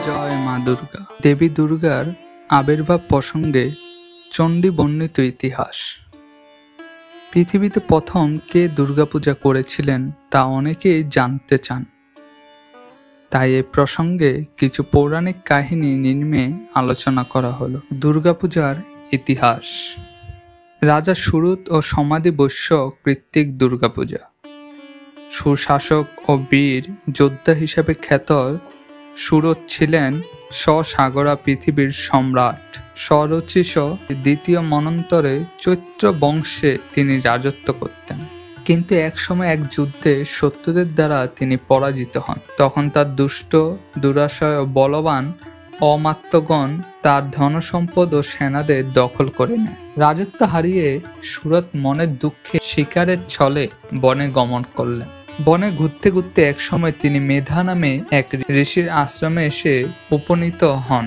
জয় মা দুর্গা। দেবী দুর্গার আবির্ভাব প্রসঙ্গে চণ্ডী বর্ণিত ইতিহাস। পৃথিবীতে প্রথম কে দুর্গাপূজা করেছিলেন তা অনেকেই জানতে চান, তাই এ প্রসঙ্গে কিছু পৌরাণিক কাহিনী নিম্নে আলোচনা করা হলো। দুর্গাপূজার ইতিহাস। রাজা সুরত ও সমাধি বৈশ্য কৃত্তিক দুর্গাপূজা। সুশাসক ও বীর যোদ্ধা হিসেবে খ্যাত সুরত ছিলেন স্বসাগরা পৃথিবীর সম্রাট। স্বরচিষ দ্বিতীয় মন্বন্তরে চৈত্র বংশে তিনি রাজত্ব করতেন, কিন্তু একসময় এক যুদ্ধে শত্রুদের দ্বারা তিনি পরাজিত হন। তখন তার দুষ্ট, দুরাশয় ও বলবান অমাত্যগণ তার ধনসম্পদ ও সেনাদের দখল করে নেয়। রাজত্ব হারিয়ে সুরত মনের দুঃখে শিকারের ছলে বনে গমন করলেন। বনে ঘুরতে ঘুরতে একসময় তিনি মেধা নামে এক ঋষির আশ্রমে এসে উপনীত হন।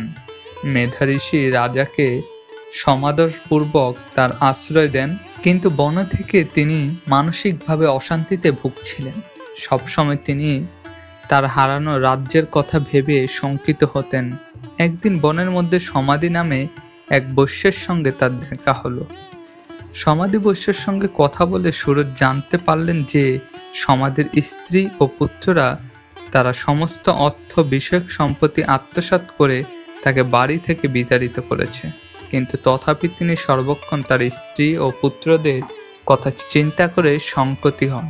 মেধা ঋষি রাজাকে সমাদরপূর্বক তার আশ্রয় দেন, কিন্তু বন থেকে তিনি মানসিকভাবে অশান্তিতে ভুগছিলেন। সবসময় তিনি তার হারানো রাজ্যের কথা ভেবে শঙ্কিত হতেন। একদিন বনের মধ্যে সমাধি নামে এক বৈশ্যের সঙ্গে তার দেখা হলো। সমাধি বৈশ্যের সঙ্গে কথা বলে সুরত জানতে পারলেন যে সমাধির স্ত্রী ও পুত্ররা তারা সমস্ত অর্থ বিষয়ক সম্পত্তি আত্মসাৎ করে তাকে বাড়ি থেকে বিতাড়িত করেছে, কিন্তু তথাপি তিনি সর্বক্ষণ তার স্ত্রী ও পুত্রদের কথা চিন্তা করে সংকতি হন।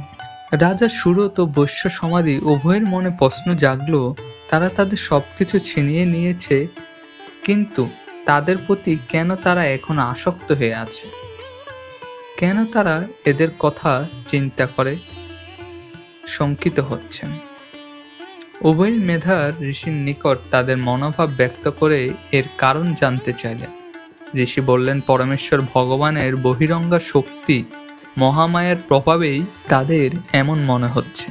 রাজা সুরত ও বৈশ্য সমাধি উভয়ের মনে প্রশ্ন জাগল, তারা তাদের সবকিছু ছিনিয়ে নিয়েছে, কিন্তু তাদের প্রতি কেন তারা এখন আসক্ত হয়ে আছে? কেন তারা এদের কথা চিন্তা করে শঙ্কিত হচ্ছেন? উভয় মেধার ঋষির নিকট তাদের মনোভাব ব্যক্ত করে এর কারণ জানতে চাইলেন। ঋষি বললেন, পরমেশ্বর ভগবানের বহিরঙ্গা শক্তি মহামায়ার প্রভাবেই তাদের এমন মনে হচ্ছে।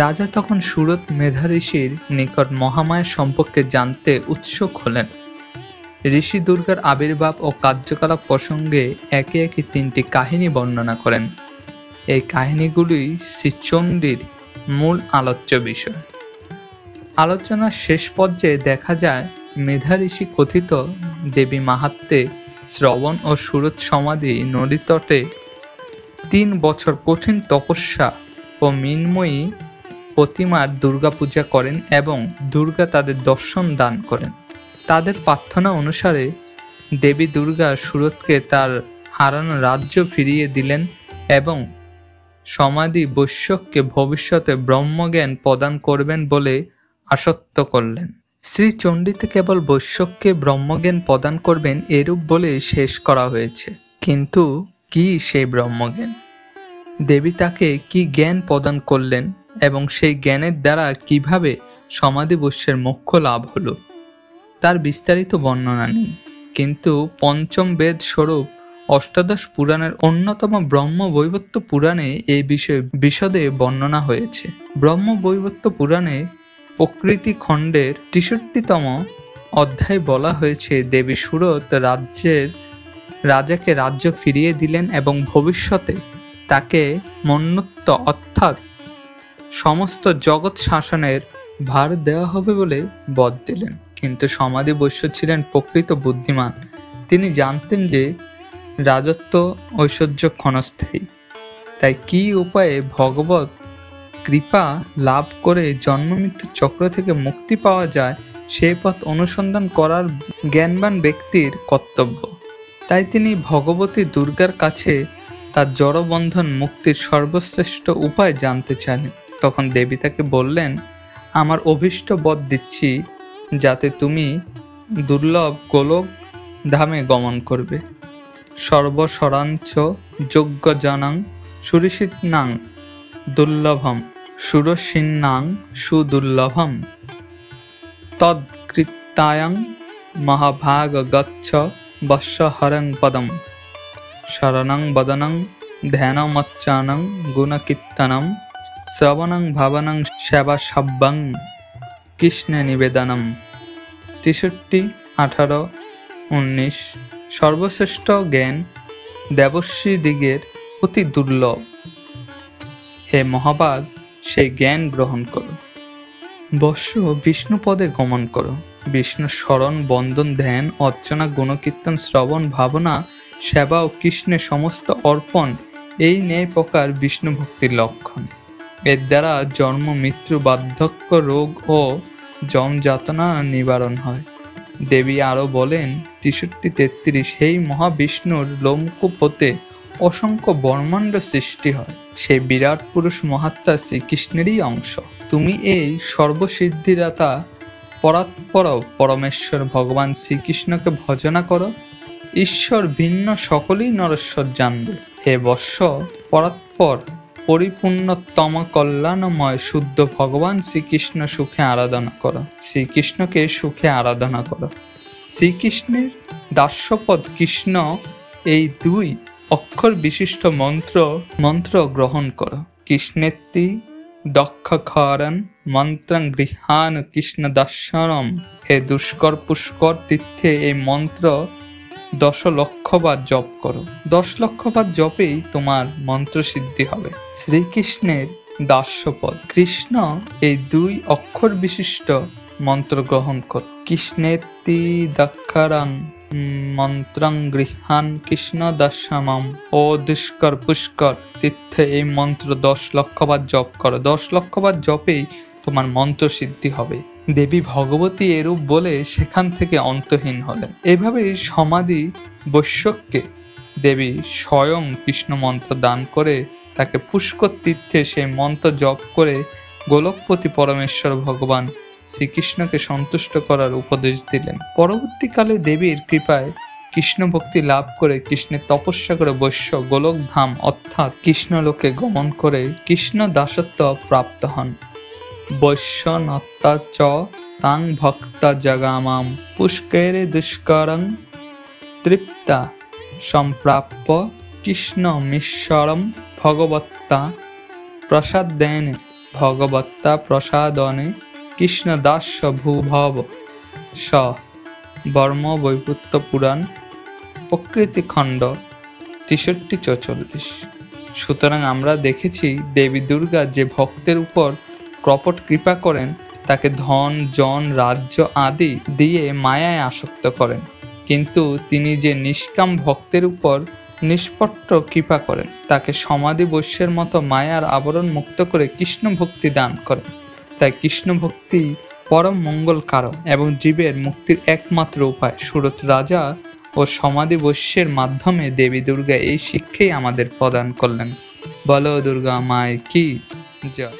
রাজা তখন সুরত মেধা ঋষির নিকট মহামায়া সম্পর্কে জানতে উৎসুক হলেন। ঋষি দুর্গার আবির্ভাব ও কার্যকলাপ প্রসঙ্গে একে একে 3টি কাহিনী বর্ণনা করেন। এই কাহিনীগুলি শ্রীচণ্ডীর মূল আলোচ্য বিষয়। আলোচনার শেষ পর্যায়ে দেখা যায় মেধা ঋষি কথিত দেবী মাহাত্ম্যে শ্রবণ ও সুরত সমাধি নদী তটে 3 বছর কঠিন তপস্যা ও মৃন্ময়ী প্রতিমার দুর্গাপূজা করেন এবং দুর্গা তাদের দর্শন দান করেন। তাদের প্রার্থনা অনুসারে দেবী দুর্গা সুরতকে তার হারানো রাজ্য ফিরিয়ে দিলেন এবং সমাধি বৈশ্যকে ভবিষ্যতে ব্রহ্মজ্ঞান প্রদান করবেন বলে আশ্বস্ত করলেন। শ্রী চণ্ডীতে কেবল বৈশ্যকে ব্রহ্মজ্ঞান প্রদান করবেন এরূপ বলে শেষ করা হয়েছে, কিন্তু কি সেই ব্রহ্মজ্ঞান? দেবী তাকে কি জ্ঞান প্রদান করলেন এবং সেই জ্ঞানের দ্বারা কিভাবে সমাধি বৈশ্যের মোক্ষ লাভ হলো তার বিস্তারিত বর্ণনা নেই, কিন্তু পঞ্চম বেদ স্বরূপ অষ্টাদশ পুরাণের অন্যতম ব্রহ্মবৈবর্ত পুরাণে এই বিষয়ে বিশদে বর্ণনা হয়েছে। ব্রহ্মবৈবর্ত পুরাণে প্রকৃতি খণ্ডের 63তম অধ্যায় বলা হয়েছে, দেবী সুরত রাজাকে রাজ্য ফিরিয়ে দিলেন এবং ভবিষ্যতে তাকে মন্বত্ব অর্থাৎ সমস্ত জগৎ শাসনের ভার দেওয়া হবে বলে বর দিলেন। কিন্তু সমাধি বৈশ্য ছিলেন প্রকৃত বুদ্ধিমান। তিনি জানতেন যে রাজত্ব ঐশ্বর্য ক্ষণস্থায়ী, তাই কি উপায়ে ভগবত কৃপা লাভ করে জন্মমৃত্যুর চক্র থেকে মুক্তি পাওয়া যায় সেই পথ অনুসন্ধান করার জ্ঞানবান ব্যক্তির কর্তব্য। তাই তিনি ভগবতী দুর্গার কাছে তার জড়বন্ধন মুক্তির সর্বশ্রেষ্ঠ উপায় জানতে চাইলেন। তখন দেবী তাকে বললেন, আমার অভীষ্ট বর দিচ্ছি যাতে তুমি দুর্লভ গোলক ধামে গমন করবে। সর্বস্বরাঞ্চ যজ্ঞজনাং সুরিষিন্নাং দুর্লভম সুরসিন্নাং সুদুর্লভম তৎকৃত্যায়ং মহাভাগ গচ্ছ বৎসহরং পদম শরণং বদনং ধ্যানমচ্চানং গুণকীর্তনম শ্রবণং ভাবনং সেবা সব্বং কৃষ্ণে নিবেদনম। 63, 18, 19 সর্বশ্রেষ্ঠ জ্ঞান দেবশ্রী দিগের অতি দুর্লভ। হে মহাভাগ, সেই জ্ঞান গ্রহণ করো। বৎস বিষ্ণুপদে গমন করো। বিষ্ণু স্মরণ, বন্দন, ধ্যান, অর্চনা, গুণকীর্তন, শ্রবণ, ভাবনা, সেবা ও কৃষ্ণের সমস্ত অর্পণ, এই ন্যায় প্রকার বিষ্ণু ভক্তির লক্ষণ। এর দ্বারা জন্ম, মৃত্যু, বার্ধক্য, রোগ ও যম যাতনা নিবারণ হয়। দেবী আরও বলেন 63-33 সেই মহাবিষ্ণুর লোমকূপ হতে অসংখ্য ব্রহ্মাণ্ড সৃষ্টি হয়। সেই বিরাট পুরুষ মহাত্মা শ্রীকৃষ্ণেরই অংশ। তুমি এই সর্বসিদ্ধিদাতা পরাৎপর পরমেশ্বর ভগবান শ্রীকৃষ্ণকে ভজনা করো। ঈশ্বর ভিন্ন সকলেই নরেশ্বর জানবে। হে বৎস, পরাৎপর পরিপূর্ণতম কল্যাণময় শুদ্ধ ভগবান শ্রীকৃষ্ণ সুখে আরাধনা করো। শ্রীকৃষ্ণকে সুখে আরাধনা করো। শ্রীকৃষ্ণের দাস্যপদ কৃষ্ণ, এই দুই অক্ষর বিশিষ্ট মন্ত্র গ্রহণ করো। কৃষ্ণেত্তি দক্ষখরণ মন্ত্রং গৃহান কৃষ্ণ দর্শনম। হে দুষ্কর পুষ্কর তীর্থে এই মন্ত্র 10 লক্ষবার জপ করো। 10 লক্ষবার জপেই তোমার মন্ত্র সিদ্ধি হবে। শ্রীকৃষ্ণের দাস্যপদ কৃষ্ণ, এই দুই অক্ষর বিশিষ্ট মন্ত্র গ্রহণ করো। কৃষ্ণেতি দক্ষরং মন্ত্রং গৃহান কৃষ্ণ দর্শনম। ও দুষ্কর পুষ্কর তীর্থে এই মন্ত্র 10 লক্ষবার জপ করো। 10 লক্ষবার জপেই তোমার মন্ত্র সিদ্ধি হবে। দেবী ভগবতী এরূপ বলে সেখান থেকে অন্তহীন হলেন। এভাবেই সমাধি বৈশ্যকে দেবী স্বয়ং কৃষ্ণ মন্ত্র দান করে তাকে পুষ্কর তীর্থে সেই মন্ত্র জপ করে গোলকপতি পরমেশ্বর ভগবান শ্রীকৃষ্ণকে সন্তুষ্ট করার উপদেশ দিলেন। পরবর্তীকালে দেবীর কৃপায় কৃষ্ণ ভক্তি লাভ করে কৃষ্ণের তপস্যা করে বৈশ্য গোলকধাম অর্থাৎ কৃষ্ণলোকে গমন করে কৃষ্ণ দাসত্ব প্রাপ্ত হন। বৈশ্যনত্তা চ তাং ভক্তা জগামাম পুষ্করে দুষ্করং তৃপ্তা সম্প্রাপ্য কৃষ্ণ মিশ্বরম ভগবত্তা প্রসাদেনে। ভগবত্তা প্রসাদনে কৃষ্ণ দাস্য ভূভব স। বর্ম বৈপুত্য পুরাণ প্রকৃতি খণ্ড 63-44। সুতরাং আমরা দেখেছি দেবী দুর্গা যে ভক্তের উপর কপট কৃপা করেন তাকে ধন, জন, রাজ্য আদি দিয়ে মায়ায় আসক্ত করেন, কিন্তু তিনি যে নিষ্কাম ভক্তের উপর নিষ্পট্ট কৃপা করেন তাকে সমাধি বৈশ্যের মতো মায়ার আবরণ মুক্ত করে কৃষ্ণ ভক্তি দান করেন। তাই কৃষ্ণ ভক্তি পরম মঙ্গল কারক এবং জীবের মুক্তির একমাত্র উপায়। সুরত রাজা ও সমাধি বৈশ্যের মাধ্যমে দেবী দুর্গা এই শিক্ষাই আমাদের প্রদান করলেন। বলো দুর্গা মায় কি জয়।